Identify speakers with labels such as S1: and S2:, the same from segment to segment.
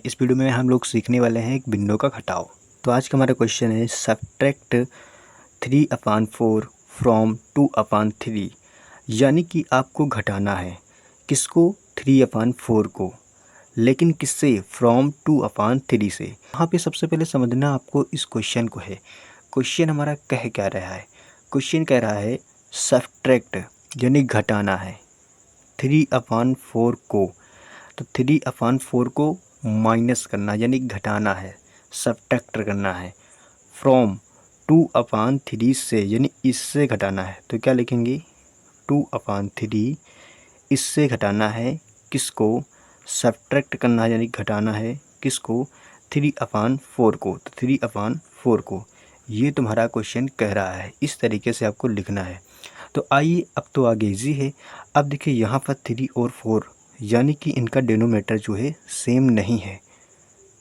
S1: इस वीडियो में हम लोग सीखने वाले हैं एक बिंदु का घटाव। तो आज का हमारा क्वेश्चन है सब्ट्रैक्ट 3/4 फ्रॉम 2/3, यानी कि आपको घटाना है किसको, 3/4 को, लेकिन किससे, फ्रॉम 2/3 से। यहाँ पे सबसे पहले समझना आपको इस क्वेश्चन को है। क्वेश्चन हमारा कह क्या रहा है, क्वेश्चन कह रहा है सब्ट्रैक्ट यानी घटाना है 3/4 को, तो 3/4 को माइनस करना यानी घटाना है, सब्ट्रैक्ट करना है, फ्रॉम 2/3 से यानी इससे घटाना है। तो क्या लिखेंगे, 2/3 इससे घटाना है किसको, सब्ट्रैक्ट करना है यानी घटाना है किसको, 3/4 को। तो 3/4 को ये तुम्हारा क्वेश्चन कह रहा है, इस तरीके से आपको लिखना है। तो आइए अब तो आगे इजी है। अब देखिए यहाँ पर 3 और 4 यानी कि इनका डिनोमिनेटर जो है सेम नहीं है।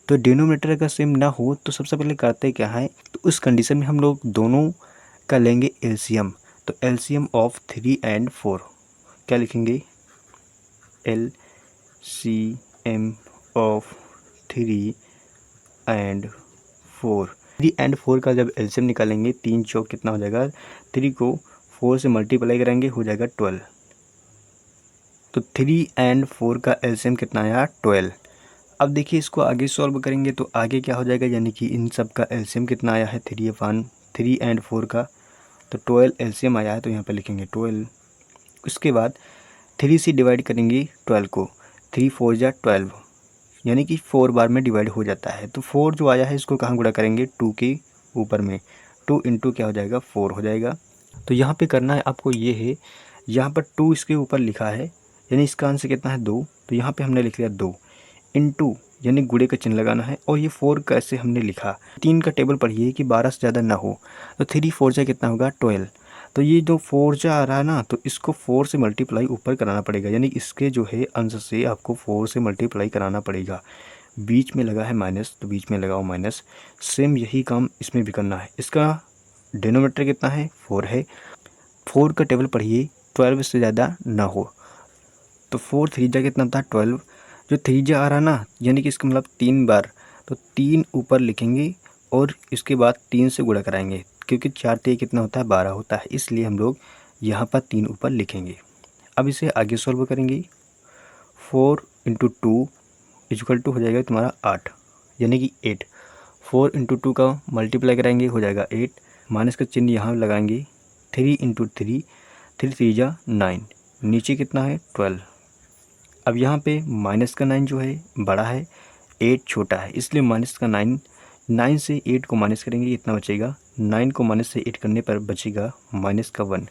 S1: तो डिनोमिनेटर अगर सेम ना हो तो सबसे पहले करते क्या है, तो उस कंडीशन में हम लोग दोनों का लेंगे एलसीएम। तो एलसीएम ऑफ 3 और 4 क्या लिखेंगे, एलसीएम ऑफ 3 और 4। 3 और 4 का जब एलसीएम निकालेंगे, 3 चौक कितना हो जाएगा, 3 को 4 से मल्टीप्लाई करेंगे हो जाएगा 12। तो 3 और 4 का एलसीएम कितना आया, 12। अब देखिए इसको आगे सॉल्व करेंगे तो आगे क्या हो जाएगा, यानी कि इन सब का एलसीएम कितना आया है, 3 और 4 का, तो 12 एलसीएम आया है, तो यहाँ पे लिखेंगे 12। उसके बाद 3 से डिवाइड करेंगे 12 को, 3 4 जा 12, यानी कि 4 बार में डिवाइड हो जाता है। तो 4 जो आया है इसको कहाँ गुणा करेंगे, 2 के ऊपर में, 2 इंटू क्या हो जाएगा, 4 हो जाएगा। तो यहाँ पे करना है आपको ये है, यहाँ पर 2 इसके ऊपर लिखा है यानी इसका आंसर कितना है 2, तो यहाँ पे हमने लिख लिया 2 इंटू यानी गुणे का चिन्ह लगाना है। और ये 4 कैसे हमने लिखा, 3 का टेबल पढ़िए कि 12 से ज़्यादा ना हो। तो 3 4 जा कितना होगा 12। तो ये जो 4 जा आ रहा है ना, तो इसको 4 से मल्टीप्लाई ऊपर कराना पड़ेगा, यानी इसके जो है अंश से आपको 4 से मल्टीप्लाई कराना पड़ेगा। बीच में लगा है माइनस, तो बीच में लगाओ माइनस। सेम यही काम इसमें भी करना है। इसका डिनोमिनेटर कितना है, 4 है। 4 का टेबल पढ़िए 12 से ज़्यादा ना हो। तो 4 3 जा कितना था 12, जो 3 जा आ रहा ना, यानी कि इसका मतलब 3 बार, तो 3 ऊपर लिखेंगे और इसके बाद 3 से गुणा कराएंगे, क्योंकि 4 3 कितना होता है 12 होता है, इसलिए हम लोग यहाँ पर 3 ऊपर लिखेंगे। अब इसे आगे सॉल्व करेंगे, 4 इंटू 2 इक्वल टू हो जाएगा तुम्हारा 8, यानी कि 8। 4 इंटू 2 का मल्टीप्लाई कराएंगे हो जाएगा 8, माइनस का चिन्ह यहाँ लगाएंगे, 3 इंटू 3, 3 3 जा 9, नीचे कितना है 12। अब यहाँ पे माइनस का 9 जो है बड़ा है, 8 छोटा है, इसलिए माइनस का 9, 9 से 8 को माइनस करेंगे कितना बचेगा, 9 को माइनस से 8 करने पर बचेगा माइनस का 1,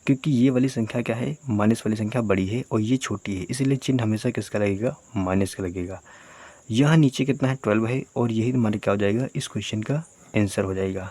S1: क्योंकि ये वाली संख्या क्या है, माइनस वाली संख्या बड़ी है और ये छोटी है, इसलिए चिन्ह हमेशा किसका लगेगा, माइनस का लगेगा। यहाँ नीचे कितना है 12 है, और यही हमारे क्या हो जाएगा, इस क्वेश्चन का आंसर हो जाएगा।